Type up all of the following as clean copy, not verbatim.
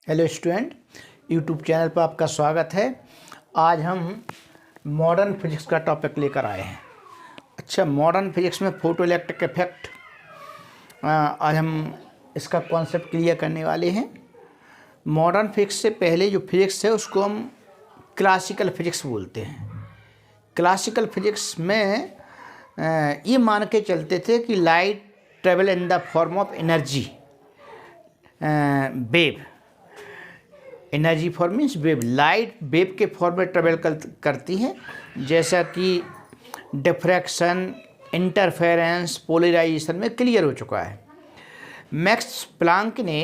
Hello student, YouTube channel पर आपका स्वागत है। आज हम मॉडर्न फिजिक्स का टॉपिक लेकर आए हैं। अच्छा, मॉडर्न फिजिक्स में फोटो इलेक्ट्रिक इफेक्ट, आज हम इसका कॉन्सेप्ट क्लियर करने वाले हैं। मॉडर्न फिजिक्स से पहले जो फिजिक्स है उसको हम क्लासिकल फिजिक्स बोलते हैं। क्लासिकल फिजिक्स में ये मान के चलते थे कि light travel in the form of energy, wave. Energy form means wave, light wave के फॉर्म में ट्रेवल करती है, जैसा कि डिफ्रैक्शन, इंटरफेरेंस, पोलराइजेशन में क्लियर हो चुका है। मैक्स प्लांक ने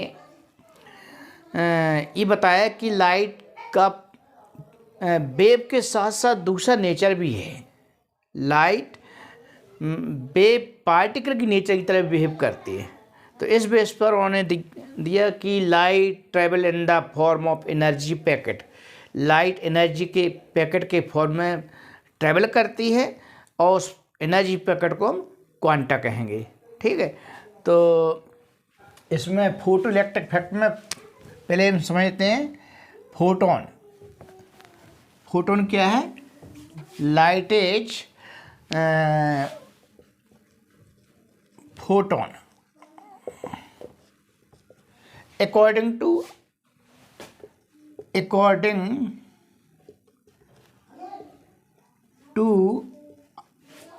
ये बताया कि लाइट का वेव के साथ साथ दूसरा नेचर भी है। लाइट वेव पार्टिकल की नेचर की तरह बिहेव करती है। तो इस बेस पर उन्होंने दिया कि light travel in the form of energy packet. Light energy के पैकेट के फॉर्म में ट्रेवल करती है और उस एनर्जी पैकेट को हम क्वांटा कहेंगे। ठीक है, तो इसमें फोटो इलेक्ट्रिक इफेक्ट में पहले हम समझते हैं फोटोन। फोटोन क्या है? Light is photon according to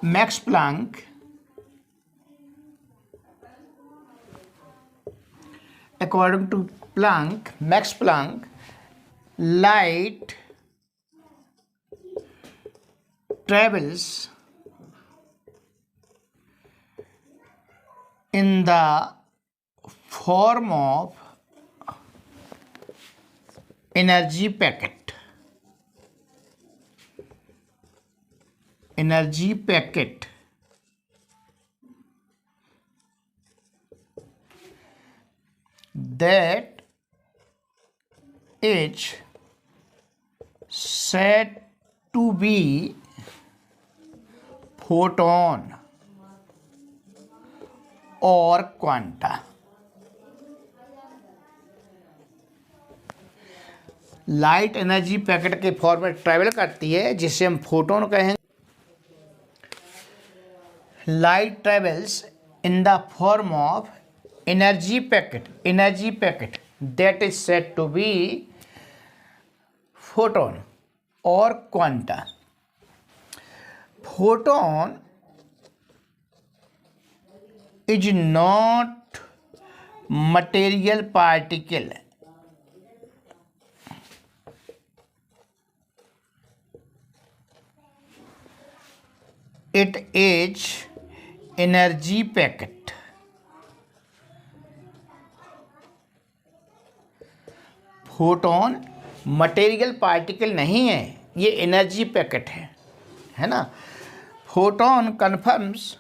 Max Planck, Max Planck, light travels in the form of energy packet that is said to be photon or quanta। Light energy packet के form में travel करती है, जिसे हम photon कहेंगे। Light travels in the form of energy packet that is said to be photon और quanta. Photon is not material particle, it is energy packet। Photon material particle नहीं है, ये एनर्जी पैकेट है ना। Photon confirms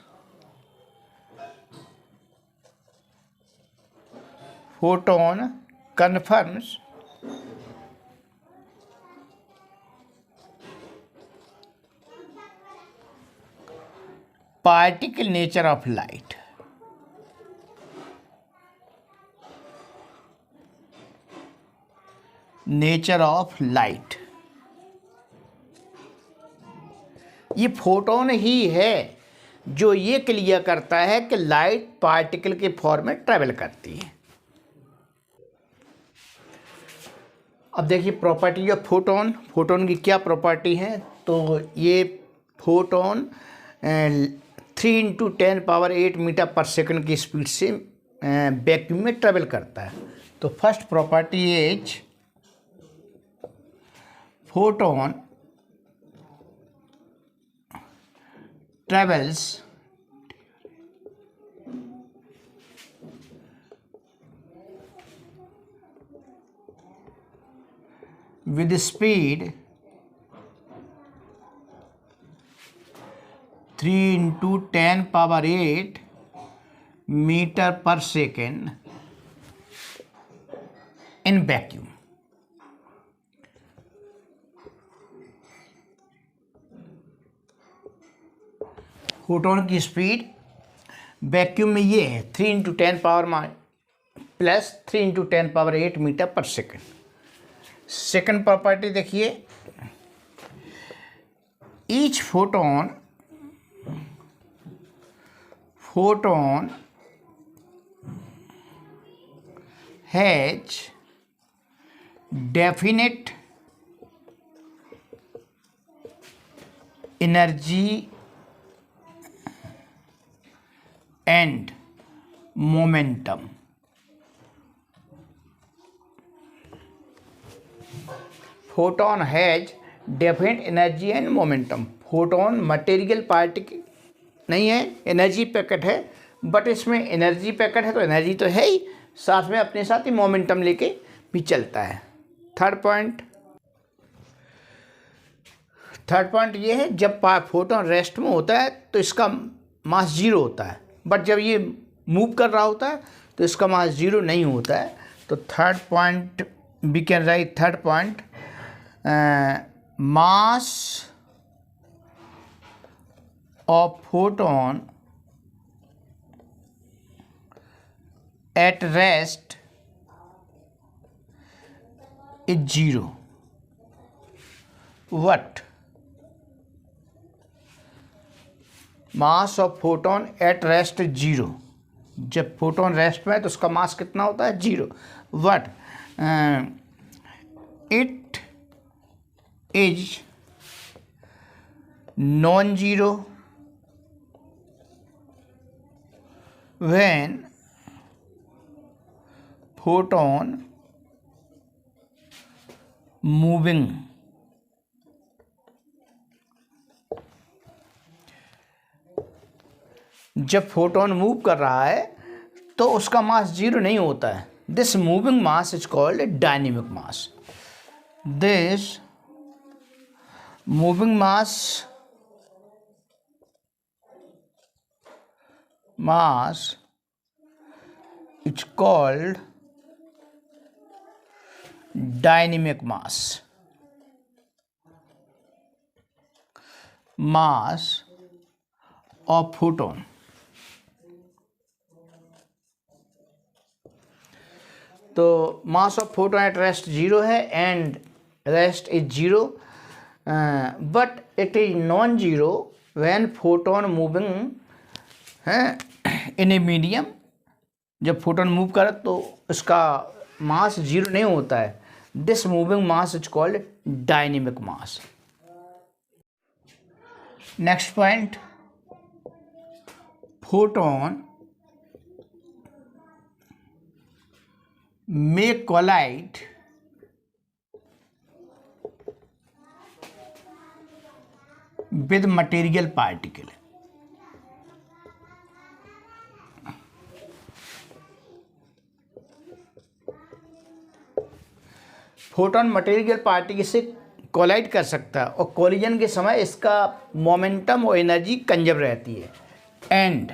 particle nature of light। ये photon ही है जो ये क्लियर करता है कि लाइट पार्टिकल के फॉर्म में ट्रेवल करती है। अब देखिए प्रॉपर्टी ऑफ फोटोन की क्या प्रॉपर्टी है। तो ये फोटोन 3 × 10⁸ मीटर पर सेकंड की स्पीड से वैक्यूम में ट्रेवल करता है। तो first property is photon travels with speed 3 × 10⁸ metre per second in vacuum. Photon की स्पीड वैक्यूम में ये है 3 × 10⁻ plus 3 × 10⁸ metre per second. Second property देखिए, each photon has definite energy and momentum. Photon has definite energy and momentum. Photon material particle नहीं है, energy packet है, but इसमें energy packet है तो एनर्जी तो है ही, साथ में अपने साथ ही मोमेंटम लेके भी चलता है। थर्ड पॉइंट ये है, जब फोटोन रेस्ट में होता है तो इसका मास 0 होता है, बट जब ये मूव कर रहा होता है तो इसका मास 0 नहीं होता है। तो third point we can write, third point, mass of photon at rest is 0. What? Mass of photon at rest 0। जब फोटोन रेस्ट में है तो उसका मास कितना होता है? 0। What? It is non zero when photon moving जब फोटोन मूव कर रहा है तो उसका मास 0 नहीं होता है। This moving mass is called dynamic mass. This moving mass it's called dynamic mass of photon। तो मास ऑफ फोटोन एट रेस्ट 0 है and rest is 0, but it is non-zero when photon moving in a medium। जब photon move करे तो उसका मास 0 नहीं होता है। This moving mass is called dynamic mass. Next point, photon may collide with material particle। Photon material particle से collide कर सकता है और कोलिजन के समय इसका मोमेंटम और एनर्जी कंजर्व रहती है। And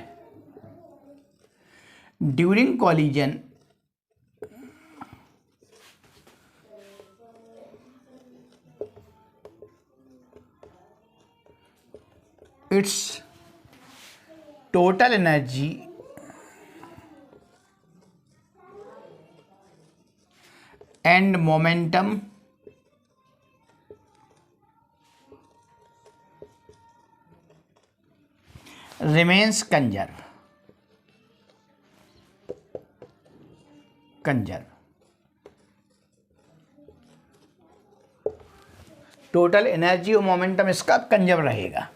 during collision its total energy and momentum remains conserved। Total energy और मोमेंटम इसका कंजर्व रहेगा।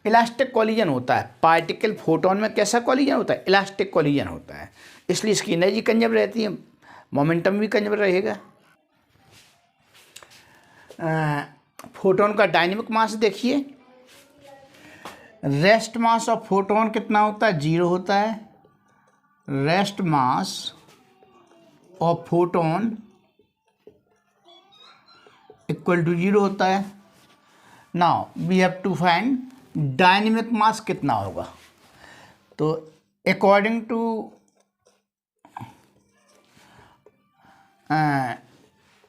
इलास्टिक कोलिजन होता है पार्टिकल फोटोन में। कैसा कोलिजन होता है? इलास्टिक कोलिजन होता है, इसलिए इसकी एनर्जी कंजर्व रहती है, मोमेंटम भी कंजर्व रहेगा। फोटोन का डायनेमिक मास देखिए, रेस्ट मास ऑफ फोटोन कितना होता है? 0 होता है। Rest mass of photon equal to 0 होता है। Now we have to find dynamic mass कितना होगा। तो अकॉर्डिंग टू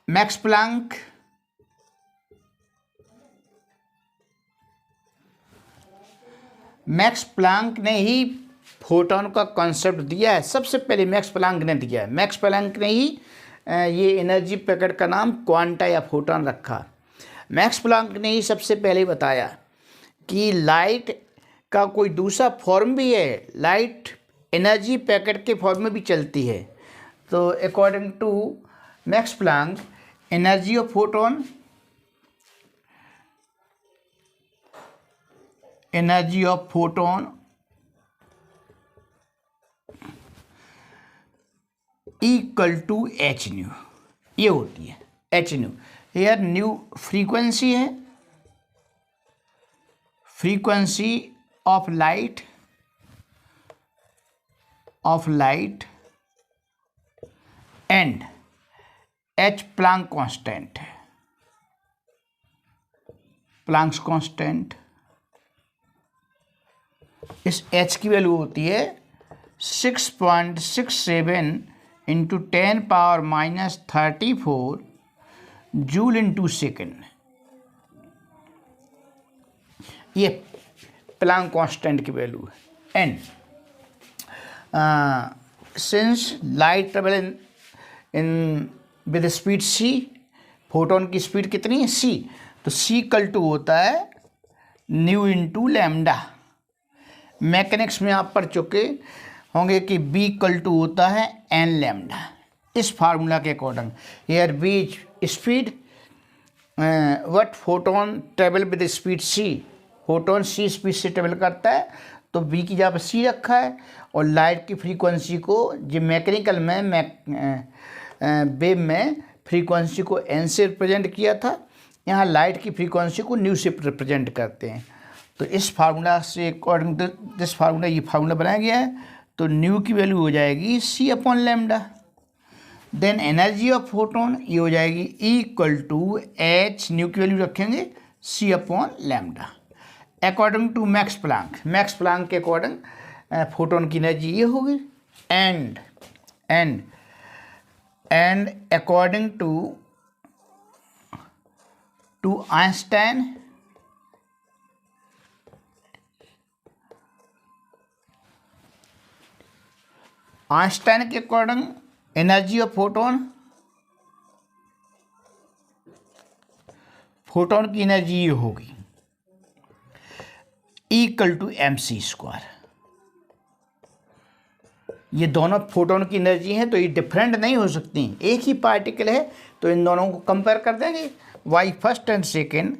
मैक्स प्लांक ने ही फोटोन का कॉन्सेप्ट दिया है सबसे पहले मैक्स प्लैंक ने दिया है। मैक्स प्लैंक ने ही ये एनर्जी पैकेट का नाम क्वांटा या फोटोन रखा। मैक्स प्लैंक ने ही सबसे पहले बताया कि लाइट का कोई दूसरा फॉर्म भी है, लाइट एनर्जी पैकेट के फॉर्म में भी चलती है। तो according to Max Planck, energy of photon equal to H nu, ये होती है H nu. Here nu frequency है, frequency of light and H Planck constant है, प्लैंक्स कांस्टेंट। इस एच की वैल्यू होती है 6.67 इंटू 10⁻⁻34 जूल इंटू सेकेंड। ये प्लैंक कांस्टेंट की वैल्यू है। And since light travel in with speed c, photon की स्पीड कितनी है सी, तो सी इक्वल टू होता है न्यू इंटू लैम्डा। मैकेनिक्स में आप पढ़ चुके होंगे कि बी इक्वल टू होता है एन लैम्डा। इस फार्मूला के according here be speed what photon travel with speed c, photon c speed से ट्रेवल करता है, तो बी की जगह पर सी रखा है। और लाइट की फ्रीक्वेंसी को जो मैकेनिकल में वेव में फ्रीक्वेंसी को एन से रिप्रेजेंट किया था, यहाँ लाइट की फ्रीक्वेंसी को न्यू से रिप्रेजेंट करते हैं। तो इस फार्मूला से अकॉर्डिंग टू दिस फार्मूला, ये फार्मूला बनाया गया है। तो न्यू की वैल्यू हो जाएगी C upon lambda. Then energy of photon ये हो जाएगी इक्वल टू एच, न्यू की वैल्यू रखेंगे C upon lambda according to Max Planck. Max Planck के अकॉर्डिंग फोटोन की एनर्जी ये होगी। And according to Einstein, Einstein के अकॉर्डिंग एनर्जी ऑफ फोटोन की एनर्जी ये होगी equal to M C square. ये दोनों फोटोन की एनर्जी हैं तो ये डिफरेंट नहीं हो सकती, एक ही पार्टिकल है तो इन दोनों को कंपेयर कर देंगे। Why first and second,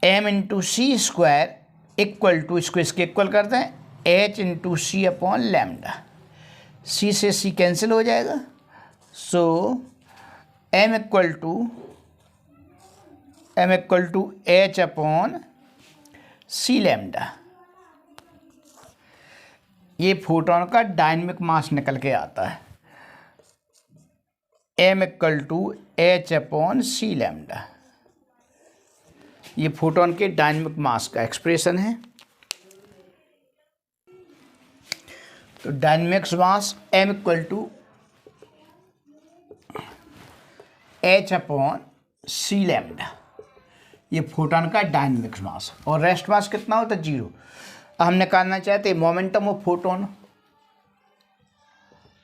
M into C square equal to, इसको इसके इक्वल करते हैं H into C upon lambda. C से सी कैंसिल हो जाएगा, so M equal to H upon C lambda. ये फोटोन का डायनेमिक मास निकल के आता है, M equal to H upon C lambda. ये फोटोन के डायनेमिक मास का एक्सप्रेशन है। तो dynamics mass M equal to H upon C lambda, ये फोटोन का डायनेमिक्स मास। और रेस्ट मास कितना होता है? जीरो। हम निकालना चाहते हैं momentum of photon,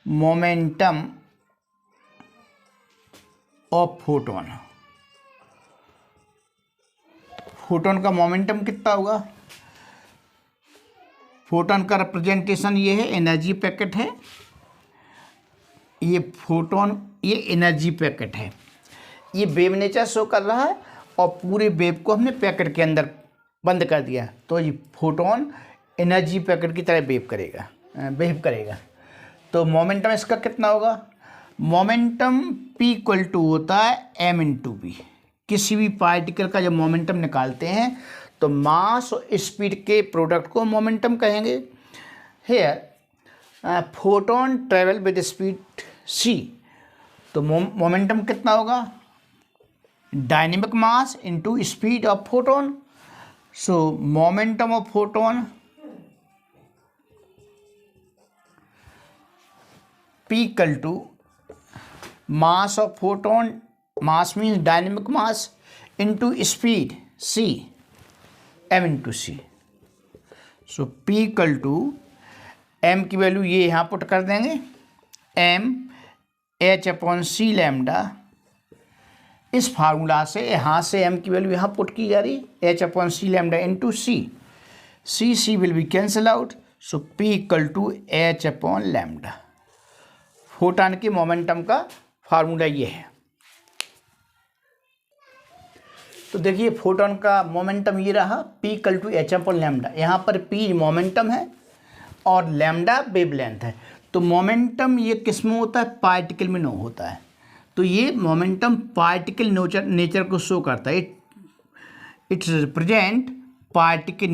momentum of photon. Photon का मोमेंटम कितना होगा? फोटोन का रिप्रेजेंटेशन ये है, एनर्जी पैकेट है, ये फोटोन, ये एनर्जी पैकेट है। ये वेव नेचर शो कर रहा है और पूरे वेव को हमने पैकेट के अंदर बंद कर दिया, तो ये फोटोन एनर्जी पैकेट की तरह वेव करेगा। तो मोमेंटम इसका कितना होगा? मोमेंटम P इक्वल टू होता है एम इंटू बी। किसी भी पार्टिकल का जब मोमेंटम निकालते हैं तो मास और स्पीड के प्रोडक्ट को मोमेंटम कहेंगे। Here photon travel with speed c, तो मोमेंटम कितना होगा? Dynamic mass into speed of photon. So momentum of photon P equal to mass of photon, mass means dynamic mass, into speed c m into c. So P equal to m की value ये यहाँ put कर देंगे, m h upon सी lambda. इस formula से यहाँ से m की वैल्यू यहाँ पुट की जा रही है, h upon C lambda into c. C will be cancel out. So P equal to h upon lambda. Photon के मोमेंटम का फार्मूला ये है। तो देखिए फोटॉन का मोमेंटम ये रहा, P equal to H upon lambda. यहाँ पर P मोमेंटम है और लैम्डा वेवलेंथ है। तो मोमेंटम ये किस में होता है, पार्टिकल में नहीं होता है। तो ये मोमेंटम पार्टिकल नेचर को शो करता है। It's represent particle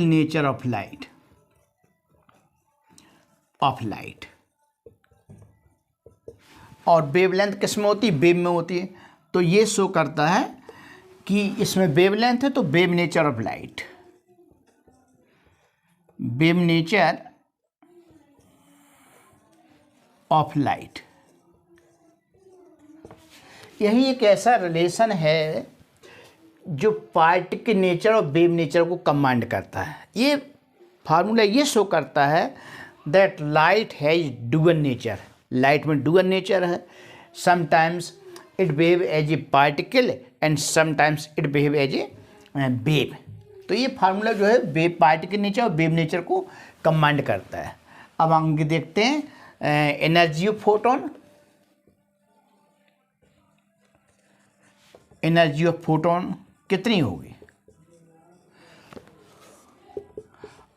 nature of light. और वेवलेंथ किस में होती है, वेव में होती है। तो ये शो करता है कि इसमें वेवलेंथ है, तो wave nature of light, wave nature of light. यही एक ऐसा रिलेशन है जो पार्टिकल नेचर और वेव नेचर को कंबाइंड करता है। ये फार्मूला ये शो करता है that light has dual nature. Light में डुअल नेचर है। Sometimes it behave as a particle and sometimes it behave as a wave. तो ये फार्मूला जो है वेव पार्टिकल नेचर और वेव नेचर को कंबाइंड करता है। अब आगे देखते हैं energy of photon. Energy of photon कितनी होगी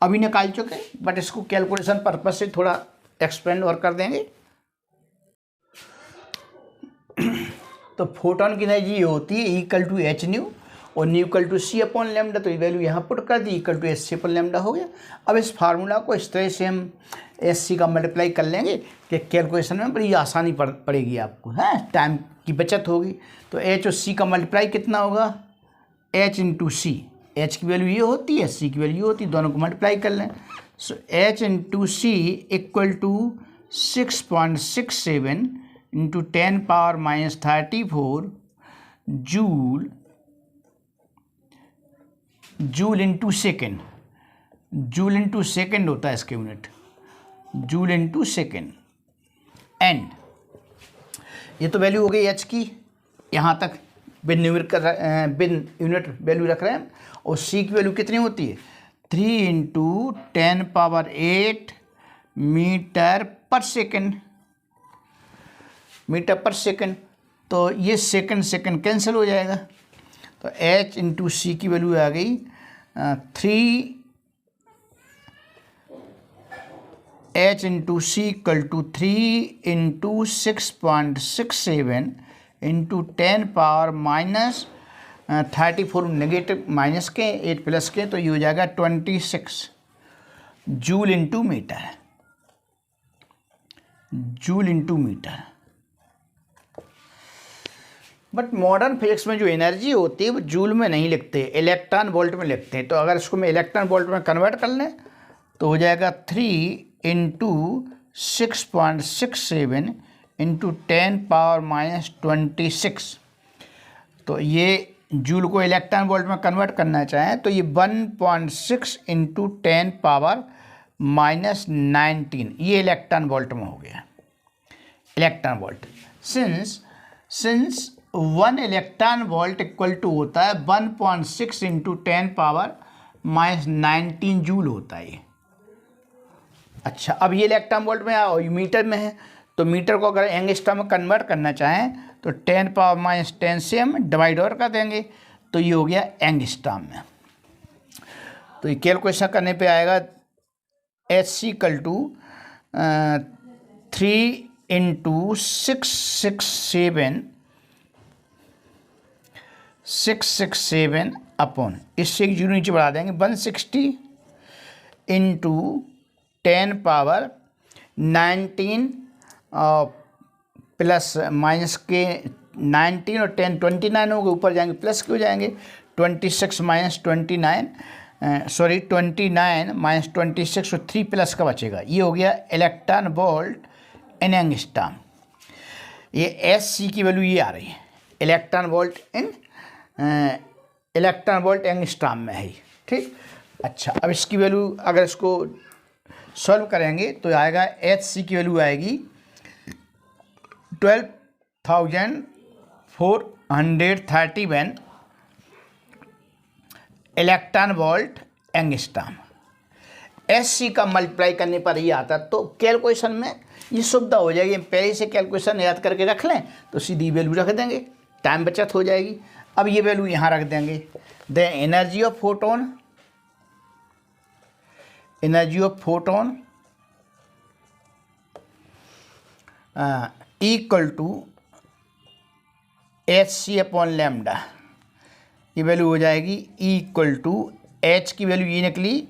अभी निकाल चुके, बट इसको कैलकुलेशन पर्पज से थोड़ा एक्सपेंड और कर देंगे। तो फोटोन की एनर्जी ये होती है इक्वल टू एच न्यू और nu equal to C upon lambda. तो ये वैल्यू यहाँ पुट कर दी, equal to H C upon lambda हो गया। अब इस फार्मूला को इस तरह से हम एस सी का मल्टीप्लाई कर लेंगे कि कैलकुलेशन में बड़ी आसानी पड़ेगी आपको, है टाइम की बचत होगी। तो एच और सी का मल्टीप्लाई कितना होगा, एच इंटू सी। एच की वैल्यू ये होती है, सी की वैल्यू ये होती है, दोनों को मल्टीप्लाई कर लें। So h into c equal to 6.67 into 10 power minus 34 joule into second. Joule into second होता है इसके unit, joule into second. And ये तो वैल्यू हो गई एच की, यहाँ तक बिन यूनिट वैल्यू रख रहे हैं। और सी की वैल्यू कितनी होती है, 3 into 10 power 8 metre per second. तो ये सेकेंड कैंसिल हो जाएगा। तो h इंटू सी की वैल्यू आ गई 3 h into c equal to 3 into 6.67 into 10 power minus 34 negative minus के 8 प्लस के, तो ये हो जाएगा 26 joule into metre. But modern physics में जो एनर्जी होती है वो जूल में नहीं लिखते, इलेक्ट्रॉन वोल्ट में लिखते हैं। तो अगर इसको मैं इलेक्ट्रॉन वोल्ट में कन्वर्ट कर लें तो हो जाएगा 3 इंटू 6.67 इंटू 10 पावर माइनस 26। तो ये जूल को इलेक्ट्रॉन वोल्ट में कन्वर्ट करना चाहें तो ये 1.6 इंटू 10 पावर माइनस 19, ये इलेक्ट्रॉन वोल्ट में हो गया। Electron volt since 1 electron volt equal to होता है 1.6 इंटू 10 पावर माइनस 19 जूल होता है। अच्छा, अब ये इलेक्ट्रॉन वोल्ट में और मीटर में है, तो मीटर को अगर एंगस्ट्रॉम में कन्वर्ट करना चाहें तो 10 पावर माइनस 10 से हम डिवाइड और कर देंगे, तो ये हो गया एंगस्ट्रॉम में। तो ये कैलकुलेशन करने पे आएगा h c equal to 3 into 667 upon, इससे एक जीरो नीचे बढ़ा देंगे 160 इंटू 10 पावर 19 प्लस माइनस के 19 और 10 29 हो गए, ऊपर जाएंगे प्लस के हो जाएंगे 26 माइनस 29 माइनस 26 और 3 प्लस का बचेगा। ये हो गया इलेक्ट्रॉन वोल्ट इन एंगस्ट्रॉम। ये एस सी की वैल्यू ये आ रही है, इलेक्ट्रॉन वोल्ट इन इलेक्ट्रॉन वोल्ट एंगस्ट्रॉम में है। ठीक, अच्छा, अब इसकी वैल्यू अगर इसको सॉल्व करेंगे तो आएगा Hc की वैल्यू आएगी 12,431 इलेक्ट्रॉन वोल्ट एंगस्ट्रॉम। Sc का मल्टीप्लाई करने पर ही आता, तो कैलकुलेशन में ये सुविधा हो जाएगी। पहले से कैलकुलेशन याद करके रख लें तो सीधी वैल्यू रख देंगे, टाइम बचत हो जाएगी। अब ये वैल्यू यहाँ रख देंगे। The energy of photon, energy of photon equal to Hc upon lambda. ये वैल्यू हो जाएगी इक्वल टू H की वैल्यू ये निकली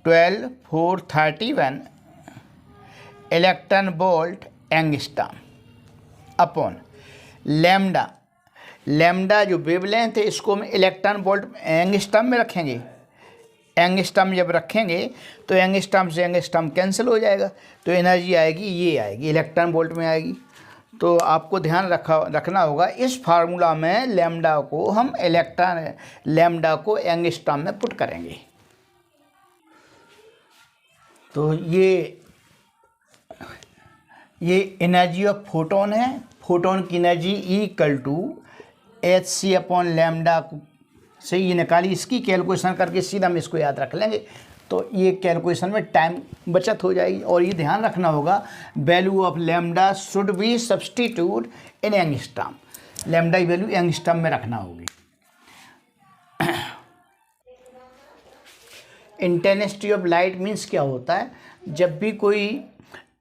12,431 electron volt angstrom upon lambda. Lambda जो वेवलेंथ है इसको हम इलेक्ट्रॉन वोल्ट एंगस्ट्रॉम में रखेंगे। एंगस्ट्रॉम जब रखेंगे तो एंगस्ट्रॉम से एंगस्ट्रॉम कैंसिल हो जाएगा, तो एनर्जी आएगी, ये आएगी इलेक्ट्रॉन वोल्ट में आएगी। तो आपको ध्यान रखना होगा इस फार्मूला में लैम्डा को हम लैम्डा को एंगस्ट्रॉम में पुट करेंगे। तो ये एनर्जी ऑफ फोटोन है। फोटोन की energy equal to Hc upon lambda से ये निकाली, इसकी कैलकुलेशन करके सीधा हम इसको याद रख लेंगे, तो ये कैलकुलेशन में टाइम बचत हो जाएगी। और ये ध्यान रखना होगा value of lambda should be substitute in angstrom. Lambda की वैल्यू एंगस्ट्रॉम में रखना होगी। इंटेंसिटी ऑफ लाइट मीन्स क्या होता है, जब भी कोई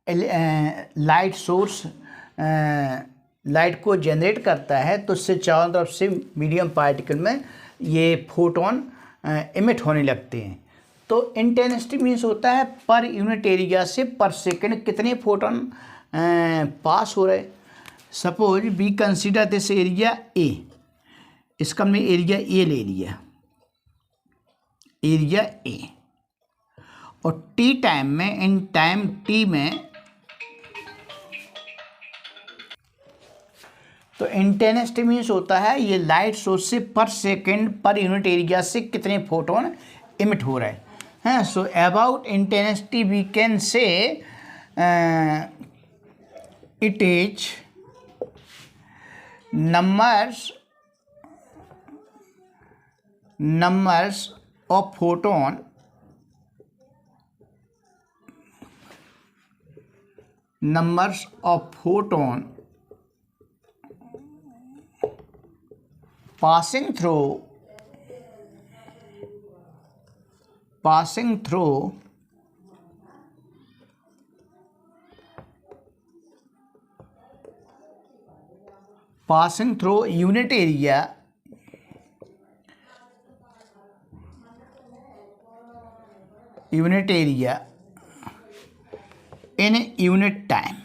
लाइट सोर्स लाइट को जनरेट करता है तो उससे चारों तरफ से मीडियम पार्टिकल में ये फोटोन इमिट होने लगते हैं। तो इंटेंसिटी मीन्स होता है पर यूनिट एरिया से पर सेकंड कितने फोटोन पास हो रहे। Suppose we consider this area a, इसका हमने एरिया ए ले लिया, एरिया ए, और टी टाइम में, इन टाइम टी में, तो इंटेंसिटी मीन्स होता है ये लाइट सोर्स से पर सेकंड पर यूनिट एरिया से कितने फोटोन इमिट हो रहे हैं। So about intensity we can say it is numbers of photon passing through unit area in unit time.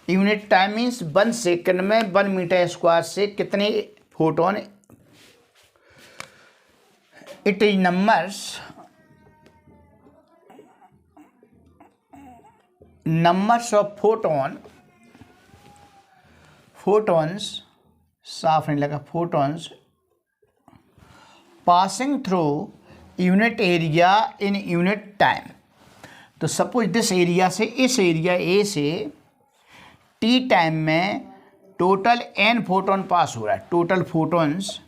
Unit time means 1 second में 1 मीटर स्क्वायर से कितने photon. It is numbers of photons साफ नहीं लगा, photons passing through unit area in unit time. तो suppose this area से, इस area A से टी टाइम में टोटल n फोटोन पास हो रहा है, total photons,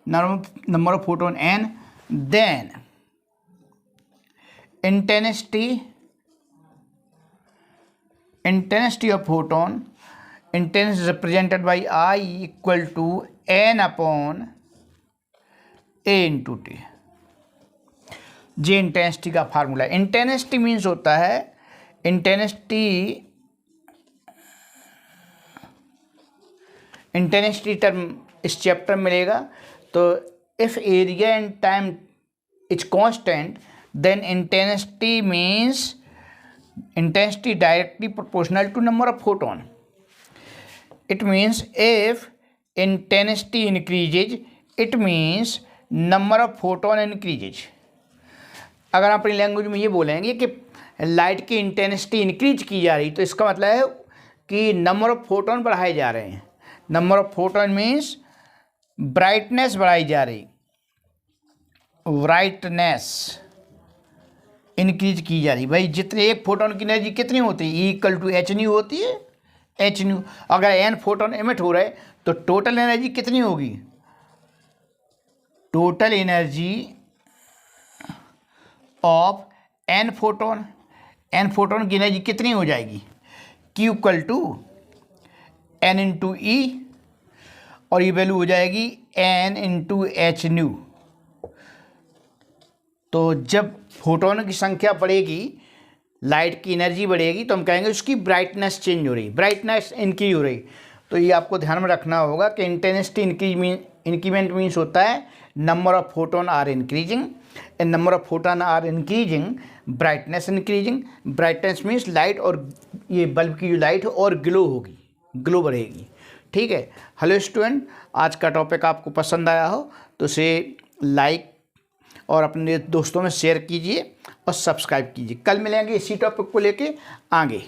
number of photon n, then intensity of photon, intensity is represented by I equal to n upon a into t। J intensity का formula. Intensity means होता है, intensity term इस chapter में मिलेगा। तो if area and time is constant then intensity means intensity directly proportional to number of photon. It means if intensity increases, it means number of photon increases. अगर आप अपनी language में ये बोलेंगे कि लाइट की इंटेंसिटी इंक्रीज की जा रही, तो इसका मतलब है कि नंबर ऑफ फोटोन बढ़ाए जा रहे हैं। Number of photon means brightness बढ़ाई जा रही, ब्राइटनेस इंक्रीज की जा रही। भाई जितने एक फोटोन की एनर्जी कितनी होती है, इक्वल टू एच न्यू होती है, एच न्यू। अगर एन फोटोन एमिट हो रहे तो टोटल एनर्जी कितनी होगी, total energy of N photon, N photon की एनर्जी कितनी हो जाएगी, Q equal to N into E, और ये वैल्यू हो जाएगी एन इंटू एच न्यू। तो जब फोटोन की संख्या बढ़ेगी, लाइट की एनर्जी बढ़ेगी, तो हम कहेंगे उसकी ब्राइटनेस चेंज हो रही, ब्राइटनेस इंक्रीज हो रही। तो ये आपको ध्यान में रखना होगा कि इंटेंसिटी इंक्रीमेंट मीन्स होता है number of photon are increasing, and number of photon are increasing, brightness increasing. Brightness means light, और ये बल्ब की जो लाइट है और ग्लो होगी, ग्लो बढ़ेगी। ठीक है। हेलो स्टूडेंट, आज का टॉपिक आपको पसंद आया हो तो उसे लाइक और अपने दोस्तों में शेयर कीजिए और सब्सक्राइब कीजिए। कल मिलेंगे इसी टॉपिक को लेके आगे।